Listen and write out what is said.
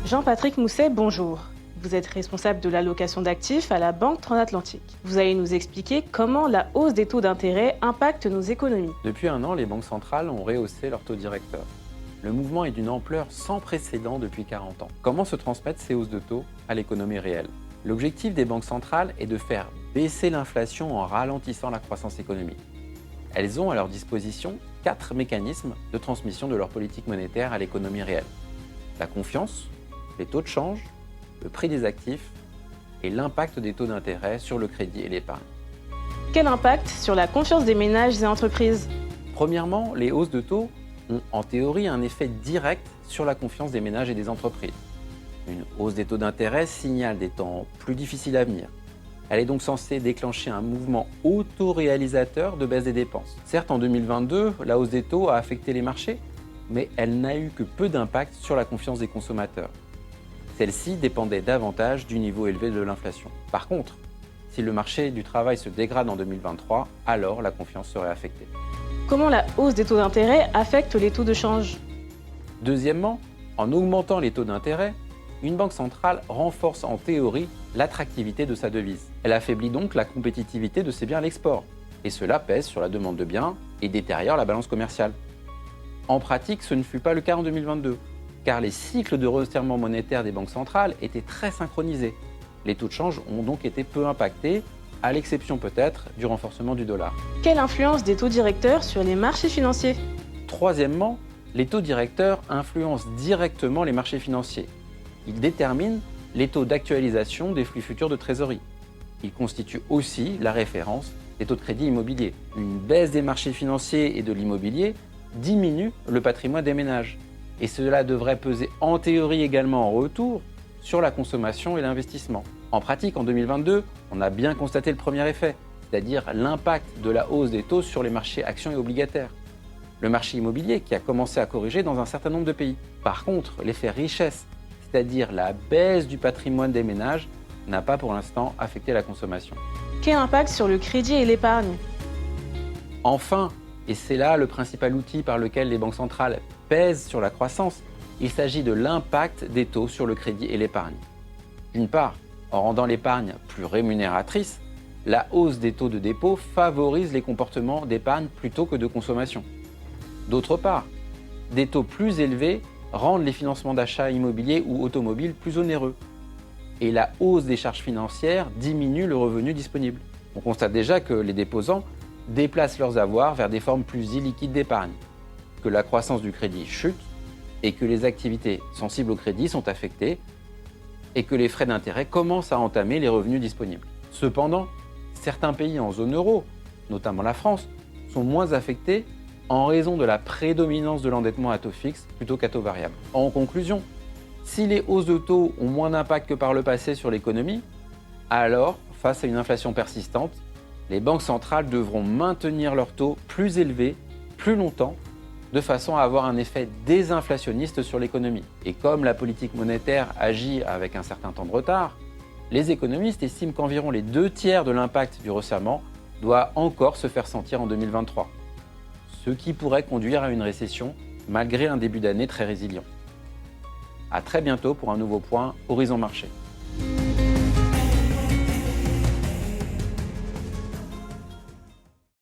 Jean-Patrick Mousset, bonjour. Vous êtes responsable de l'allocation d'actifs à la Banque Transatlantique. Vous allez nous expliquer comment la hausse des taux d'intérêt impacte nos économies. Depuis un an, les banques centrales ont rehaussé leur taux directeur. Le mouvement est d'une ampleur sans précédent depuis 40 ans. Comment se transmettent ces hausses de taux à l'économie réelle? L'objectif des banques centrales est de faire baisser l'inflation en ralentissant la croissance économique. Elles ont à leur disposition 4 mécanismes de transmission de leur politique monétaire à l'économie réelle. La confiance, les taux de change, le prix des actifs et l'impact des taux d'intérêt sur le crédit et l'épargne. Quel impact sur la confiance des ménages et entreprises? Premièrement, les hausses de taux ont en théorie un effet direct sur la confiance des ménages et des entreprises. Une hausse des taux d'intérêt signale des temps plus difficiles à venir. Elle est donc censée déclencher un mouvement autoréalisateur de baisse des dépenses. Certes, en 2022, la hausse des taux a affecté les marchés, mais elle n'a eu que peu d'impact sur la confiance des consommateurs. Celle-ci dépendait davantage du niveau élevé de l'inflation. Par contre, si le marché du travail se dégrade en 2023, alors la confiance serait affectée. Comment la hausse des taux d'intérêt affecte les taux de change? Deuxièmement, en augmentant les taux d'intérêt, une banque centrale renforce en théorie l'attractivité de sa devise. Elle affaiblit donc la compétitivité de ses biens à l'export, et cela pèse sur la demande de biens et détériore la balance commerciale. En pratique, ce ne fut pas le cas en 2022, car les cycles de resserrement monétaire des banques centrales étaient très synchronisés. Les taux de change ont donc été peu impactés, à l'exception peut-être du renforcement du dollar. Quelle influence des taux directeurs sur les marchés financiers? Troisièmement, les taux directeurs influencent directement les marchés financiers. Ils déterminent les taux d'actualisation des flux futurs de trésorerie. Ils constituent aussi la référence des taux de crédit immobilier. Une baisse des marchés financiers et de l'immobilier diminue le patrimoine des ménages. Et cela devrait peser en théorie également en retour sur la consommation et l'investissement. En pratique, en 2022, on a bien constaté le premier effet, c'est-à-dire l'impact de la hausse des taux sur les marchés actions et obligataires. Le marché immobilier qui a commencé à corriger dans un certain nombre de pays. Par contre, l'effet richesse, c'est-à-dire la baisse du patrimoine des ménages, n'a pas pour l'instant affecté la consommation. Quel impact sur le crédit et l'épargne? Enfin, et c'est là le principal outil par lequel les banques centrales pèsent sur la croissance, il s'agit de l'impact des taux sur le crédit et l'épargne. D'une part, en rendant l'épargne plus rémunératrice, la hausse des taux de dépôt favorise les comportements d'épargne plutôt que de consommation. D'autre part, des taux plus élevés rendent les financements d'achat immobilier ou automobile plus onéreux. Et la hausse des charges financières diminue le revenu disponible. On constate déjà que les déposants déplacent leurs avoirs vers des formes plus illiquides d'épargne, que la croissance du crédit chute et que les activités sensibles au crédit sont affectées et que les frais d'intérêt commencent à entamer les revenus disponibles. Cependant, certains pays en zone euro, notamment la France, sont moins affectés en raison de la prédominance de l'endettement à taux fixe plutôt qu'à taux variable. En conclusion, si les hausses de taux ont moins d'impact que par le passé sur l'économie, alors, face à une inflation persistante, les banques centrales devront maintenir leurs taux plus élevés, plus longtemps, de façon à avoir un effet désinflationniste sur l'économie. Et comme la politique monétaire agit avec un certain temps de retard, les économistes estiment qu'environ les 2/3 de l'impact du resserrement doit encore se faire sentir en 2023, ce qui pourrait conduire à une récession malgré un début d'année très résilient. À très bientôt pour un nouveau point Horizon Marché.